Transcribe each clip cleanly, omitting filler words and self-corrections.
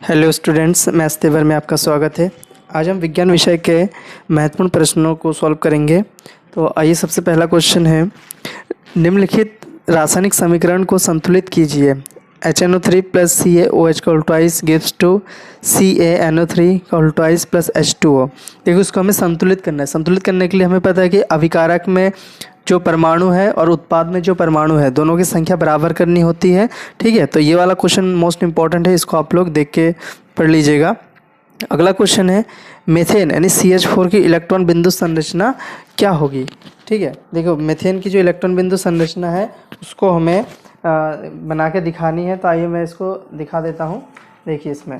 Hello students, maths तेवर में आपका स्वागत है। आज हम विज्ञान विषय के महत्वपूर्ण प्रश्नों को सॉल्व करेंगे। तो आइए, सबसे पहला क्वेश्चन है, निम्नलिखित रासायनिक समीकरण को संतुलित कीजिए। HNO3 प्लस CaOH का ट्वाइस गिव्स टू CaNO3 का ट्वाइस प्लस H2O। देखिए, उसको हमें संतुलित करना है। संतुलित करने के लिए हमें पता है कि अभिकारक में जो परमाणु है और उत्पाद में जो परमाणु है, दोनों की संख्या बराबर करनी होती है। ठीक है, तो ये वाला क्वेश्चन मोस्ट इंपॉर्टेंट है, इसको आप लोग देख के पढ़ लीजिएगा। अगला क्वेश्चन है, मीथेन यानी CH4 की इलेक्ट्रॉन बिंदु संरचना क्या होगी। ठीक है, देखो मीथेन की जो इलेक्ट्रॉन बिंदु संरचना है उसको हमें बना के दिखानी है। तो आइए मैं इसको दिखा देता हूँ। देखिए, इसमें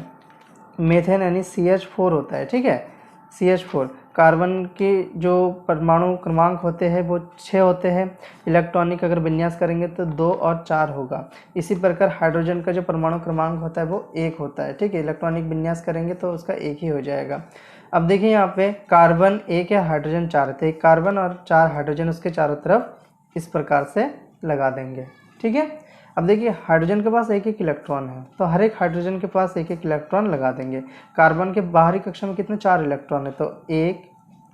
मीथेन यानी CH4 होता है। ठीक है, CH4 कार्बन के जो परमाणु क्रमांक होते हैं वो 6 होते हैं। इलेक्ट्रॉनिक अगर विन्यास करेंगे तो 2 और 4 होगा। इसी प्रकार हाइड्रोजन का जो परमाणु क्रमांक होता है वो 1 होता है। ठीक है, इलेक्ट्रॉनिक विन्यास करेंगे तो उसका 1 ही हो जाएगा। अब देखिए, यहाँ पे कार्बन 1 है, हाइड्रोजन 4 थे। कार्बन और 4 हाइड्रोजन उसके चारों तरफ इस प्रकार से लगा देंगे। ठीक है, अब देखिए, हाइड्रोजन के पास एक एक इलेक्ट्रॉन है, तो हर एक हाइड्रोजन के पास एक एक इलेक्ट्रॉन लगा देंगे। कार्बन के बाहरी कक्षा में कितने 4 इलेक्ट्रॉन है, तो 1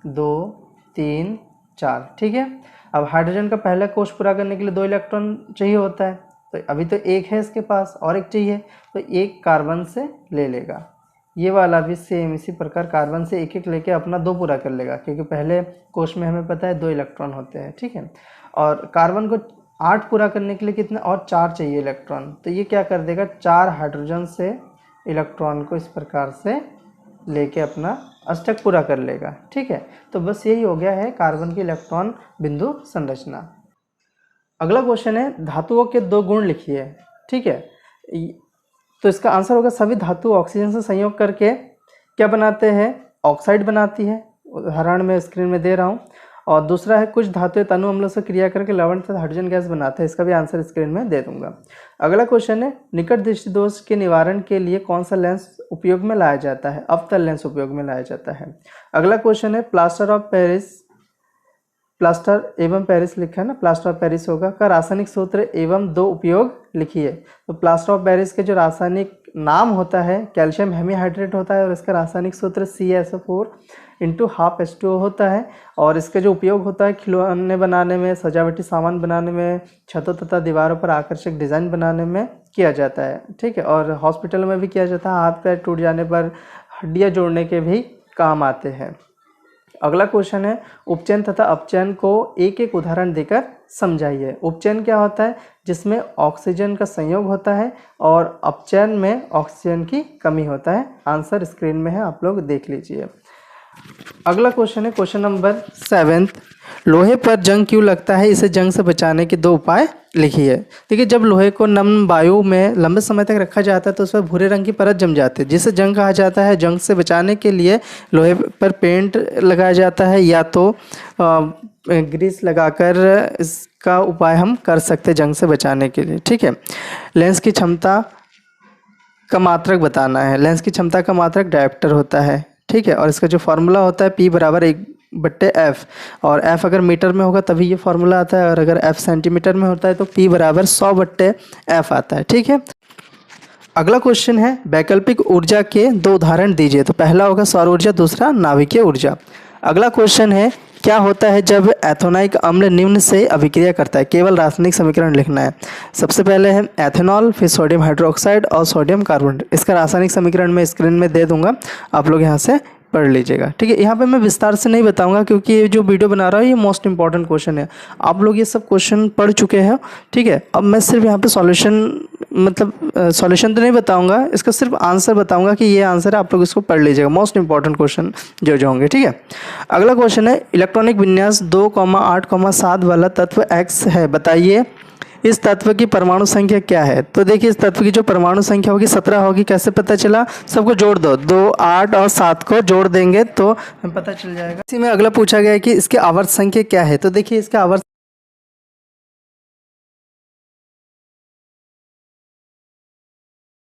2 3 4। ठीक है, अब हाइड्रोजन का पहला कोष पूरा करने के लिए 2 इलेक्ट्रॉन चाहिए होता है, तो अभी तो 1 है इसके पास और 1 चाहिए, तो 1 कार्बन से ले लेगा। ये वाला भी सेम इसी प्रकार कार्बन से 1 1 लेके अपना 2 पूरा कर लेगा, क्योंकि पहले कोष में हमें पता है 2 इलेक्ट्रॉन होते हैं। ठीक है, और कार्बन को 8 पूरा करने के लिए कितने और 4 चाहिए इलेक्ट्रॉन, तो ये क्या कर देगा, 4 हाइड्रोजन से इलेक्ट्रॉन को इस प्रकार से लेके अपना अष्टक पूरा कर लेगा। ठीक है, तो बस यही हो गया है कार्बन की इलेक्ट्रॉन बिंदु संरचना। अगला क्वेश्चन है, धातुओं के 2 गुण लिखिए। ठीक है, तो इसका आंसर होगा, सभी धातु ऑक्सीजन से संयोग करके क्या बनाते हैं, ऑक्साइड बनाती है। उदाहरण मैं स्क्रीन में दे रहा हूँ। और दूसरा है, कुछ धातुएं तनु अम्लों से क्रिया करके लवण तथा हाइड्रोजन गैस बनाते हैं। इसका भी आंसर स्क्रीन में दे दूंगा। अगला क्वेश्चन है, निकट दृष्टि दोष के निवारण के लिए कौन सा लेंस उपयोग में लाया जाता है। अवतल लेंस उपयोग में लाया जाता है। अगला क्वेश्चन है, प्लास्टर ऑफ पेरिस, प्लास्टर एवं पेरिस लिखा है ना, प्लास्टर ऑफ पेरिस होगा, का रासायनिक सूत्र एवं 2 उपयोग लिखिए। तो प्लास्टर ऑफ पेरिस के जो रासायनिक नाम होता है कैल्शियम हेमीहाइड्रेट होता है, और इसका रासायनिक सूत्र CaSO4 × 12H2O होता है। और इसका जो उपयोग होता है खिलौने बनाने में, सजावटी सामान बनाने में, छतों तथा दीवारों पर आकर्षक डिज़ाइन बनाने में किया जाता है। ठीक है, और हॉस्पिटल में भी किया जाता है। हाथ पैर टूट जाने पर हड्डियाँ जोड़ने के भी काम आते हैं। अगला क्वेश्चन है, उपचयन तथा अपचयन को एक एक उदाहरण देकर समझाइए। उपचयन क्या होता है, जिसमें ऑक्सीजन का संयोग होता है, और अपचयन में ऑक्सीजन की कमी होता है। आंसर स्क्रीन में है, आप लोग देख लीजिए। अगला क्वेश्चन है, क्वेश्चन नंबर 7, लोहे पर जंग क्यों लगता है, इसे जंग से बचाने के 2 उपाय लिखिए। देखिए, जब लोहे को नम वायु में लंबे समय तक रखा जाता है तो उस पर भूरे रंग की परत जम जाती है, जिसे जंग कहा जाता है। जंग से बचाने के लिए लोहे पर पेंट लगाया जाता है, या तो ग्रीस लगाकर इसका उपाय हम कर सकते हैं जंग से बचाने के लिए। ठीक है, लेंस की क्षमता का मात्रक बताना है। लेंस की क्षमता का मात्रक डायोप्टर होता है। ठीक है, और इसका जो फार्मूला होता है P = 1/F, और F अगर मीटर में होगा तभी ये फार्मूला आता है, और अगर F सेंटीमीटर में होता है तो P = 100/F आता है। ठीक है, अगला क्वेश्चन है, वैकल्पिक ऊर्जा के 2 उदाहरण दीजिए। तो पहला होगा सौर ऊर्जा, दूसरा नाभिकीय ऊर्जा। अगला क्वेश्चन है, क्या होता है जब एथेनॉइक अम्ल निम्न से अभिक्रिया करता है। केवल रासायनिक समीकरण लिखना है। सबसे पहले है एथेनॉल, फिर सोडियम हाइड्रोक्साइड और सोडियम कार्बोनेट। इसका रासायनिक समीकरण मैं स्क्रीन में दे दूंगा, आप लोग यहाँ से पढ़ लीजिएगा। ठीक है, यहाँ पे मैं विस्तार से नहीं बताऊंगा, क्योंकि ये जो वीडियो बना रहा हूँ ये मोस्ट इंपॉर्टेंट क्वेश्चन है। आप लोग ये सब क्वेश्चन पढ़ चुके हैं। ठीक है, अब मैं सिर्फ यहाँ पे सॉल्यूशन तो नहीं बताऊंगा, इसका सिर्फ आंसर बताऊंगा कि ये आंसर है, आप लोग इसको पढ़ लीजिएगा। मोस्ट इंपॉर्टेंट क्वेश्चन जो होंगे। ठीक है, अगला क्वेश्चन है, इलेक्ट्रॉनिक विन्यास 2,8,7 वाला तत्व X है, बताइए इस तत्व की परमाणु संख्या क्या है। तो देखिए, इस तत्व की जो परमाणु संख्या होगी 17 होगी। कैसे पता चला, सबको जोड़ दो, 2 8 और 7 को जोड़ देंगे तो हमें पता चल जाएगा। इसी में अगला पूछा गया है कि इसके आवर्त संख्या क्या है। तो देखिए, इसका आवर्त